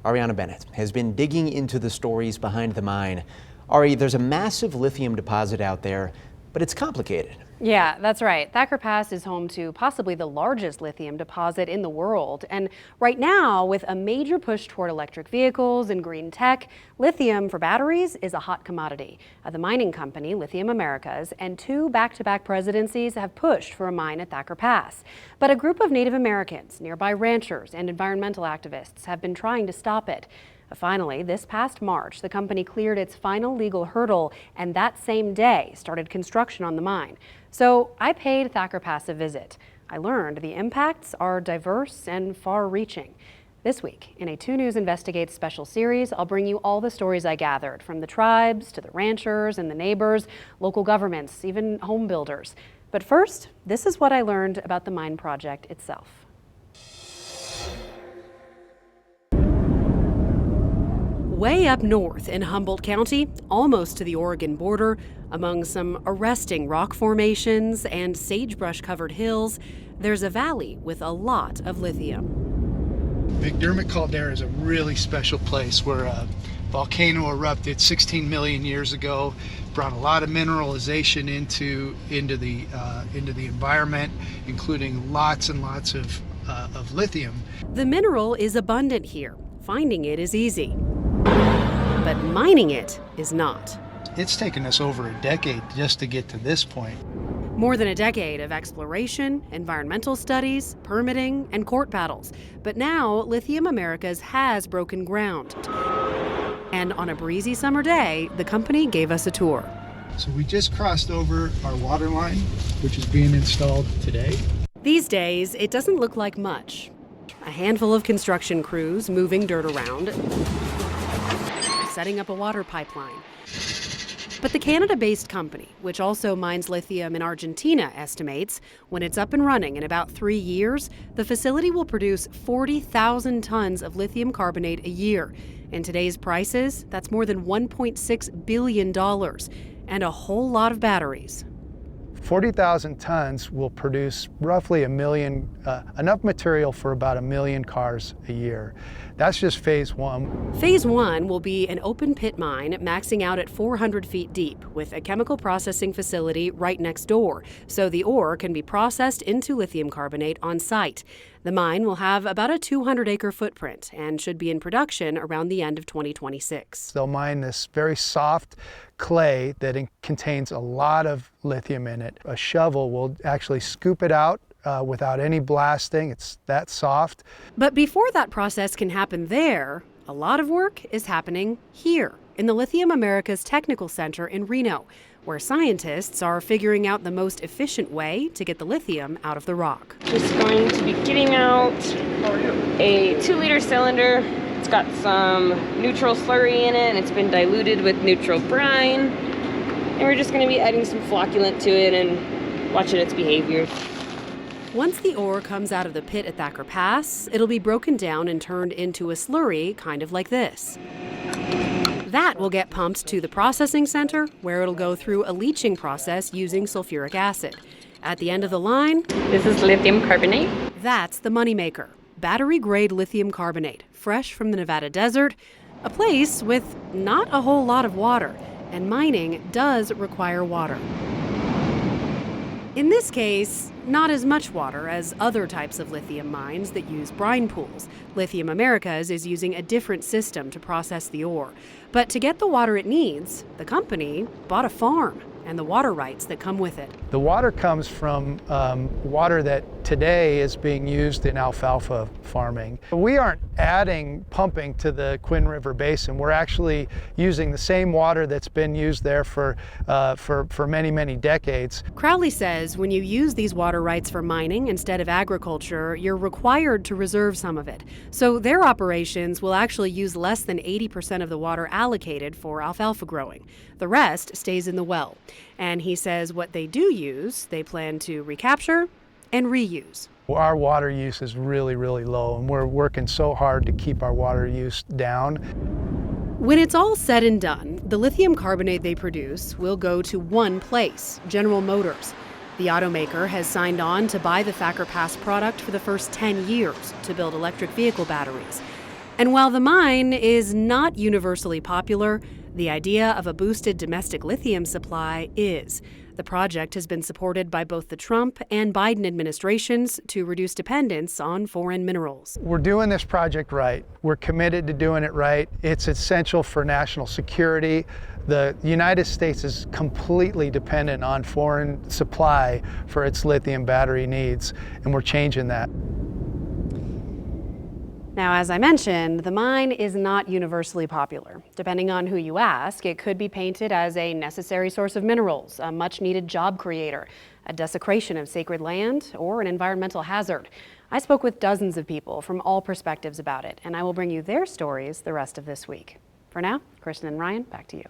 Ariana Bennett has been digging into the stories behind the mine. Ari, there's a massive lithium deposit out there, but it's complicated. Yeah, that's right. Thacker Pass is home to possibly the largest lithium deposit in the world. And right now, with a major push toward electric vehicles and green tech, lithium for batteries is a hot commodity. The mining company, Lithium Americas, and two back-to-back presidencies have pushed for a mine at Thacker Pass. But a group of Native Americans, nearby ranchers, and environmental activists have been trying to stop it. Finally, this past March, the company cleared its final legal hurdle and that same day started construction on the mine. So I paid Thacker Pass a visit. I learned the impacts are diverse and far-reaching. This week, in a 2 News Investigates special series, I'll bring you all the stories I gathered from the tribes to the ranchers and the neighbors, local governments, even home builders. But first, this is what I learned about the mine project itself. Way up north in Humboldt County, almost to the Oregon border, among some arresting rock formations and sagebrush-covered hills, there's a valley with a lot of lithium. McDermott Caldera is a really special place where a volcano erupted 16 million years ago, brought a lot of mineralization into the environment, including lots and lots of lithium. The mineral is abundant here. Finding it is easy. But mining it is not. It's taken us over a decade just to get to this point. More than a decade of exploration, environmental studies, permitting, and court battles. But now, Lithium Americas has broken ground. And on a breezy summer day, the company gave us a tour. So we just crossed over our water line, which is being installed today. These days, it doesn't look like much. A handful of construction crews moving dirt around, setting up a water pipeline. But the Canada-based company, which also mines lithium in Argentina, estimates when it's up and running in about 3 years, the facility will produce 40,000 tons of lithium carbonate a year. In today's prices, that's more than $1.6 billion, and a whole lot of batteries. 40,000 tons will produce roughly enough material for about 1 million cars a year. That's just phase one. Phase one will be an open pit mine maxing out at 400 feet deep with a chemical processing facility right next door, so the ore can be processed into lithium carbonate on site. The mine will have about a 200-acre footprint and should be in production around the end of 2026. They'll mine this very soft clay that contains a lot of lithium in it. A shovel will actually scoop it out without any blasting. It's that soft. But before that process can happen there, a lot of work is happening here in the Lithium Americas Technical Center in Reno, where scientists are figuring out the most efficient way to get the lithium out of the rock. Just going to be getting out a 2-liter cylinder. It's got some neutral slurry in it, and it's been diluted with neutral brine. And we're just going to be adding some flocculant to it and watching its behavior. Once the ore comes out of the pit at Thacker Pass, it'll be broken down and turned into a slurry kind of like this. That will get pumped to the processing center, where it'll go through a leaching process using sulfuric acid. At the end of the line, this is lithium carbonate. That's the moneymaker. Battery-grade lithium carbonate, fresh from the Nevada desert, a place with not a whole lot of water, and mining does require water. In this case, not as much water as other types of lithium mines that use brine pools. Lithium Americas is using a different system to process the ore. But to get the water it needs, the company bought a farm and the water rights that come with it. The water comes from water that today is being used in alfalfa farming. We aren't adding pumping to the Quinn River Basin. We're actually using the same water that's been used there for many, many decades. Crowley says when you use these water rights for mining instead of agriculture, you're required to reserve some of it. So their operations will actually use less than 80% of the water allocated for alfalfa growing. The rest stays in the well. And he says what they do use, they plan to recapture and reuse. Our water use is really, really low, and we're working so hard to keep our water use down. When it's all said and done, the lithium carbonate they produce will go to one place, General Motors. The automaker has signed on to buy the Thacker Pass product for the first 10 years to build electric vehicle batteries. And while the mine is not universally popular, the idea of a boosted domestic lithium supply is. The project has been supported by both the Trump and Biden administrations to reduce dependence on foreign minerals. We're doing this project right. We're committed to doing it right. It's essential for national security. The United States is completely dependent on foreign supply for its lithium battery needs, and we're changing that. Now, as I mentioned, the mine is not universally popular. Depending on who you ask, it could be painted as a necessary source of minerals, a much-needed job creator, a desecration of sacred land, or an environmental hazard. I spoke with dozens of people from all perspectives about it, and I will bring you their stories the rest of this week. For now, Kristen and Ryan, back to you.